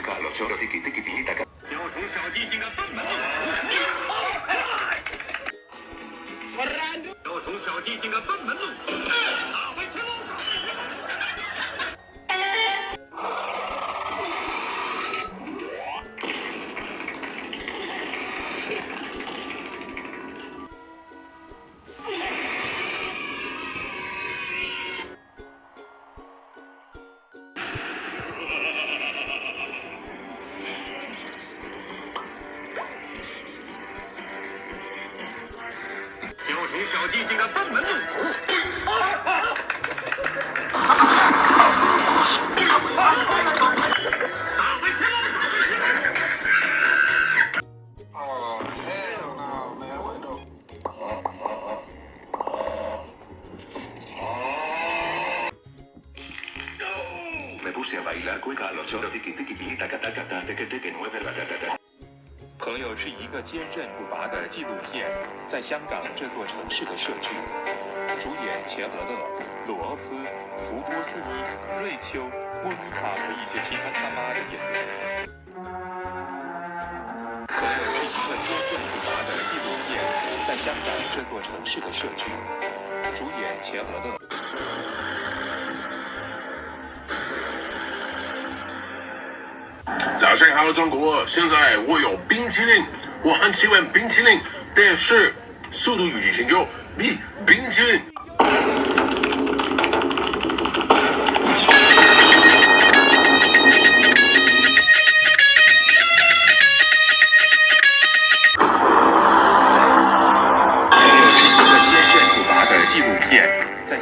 雕虫小技竟敢分门弄斧！雕虫小技竟敢分门弄斧！打回天龙手！雕虫小技竟敢分门弄斧！打回天龙手！ Oh, hell no, man. What the? Me puse a bailar cueca a los choros tiki tiki tiki taca taca ta teque teque nueve ratatata。朋友是一个坚韧不拔的纪录片，在香港这座城市的设置，主演钱德勒、鲁欧斯、福波斯尼、瑞秋、莫妮卡和一些其他他妈的演员。朋友是一个坚韧不拔的纪录片，在香港这座城市的设置，主演钱德勒。 早上好，中国！现在我有冰淇淋，我很喜欢冰淇淋，但是《速度与激情》就比冰淇淋。这是一个坚韧不拔的纪录片，在。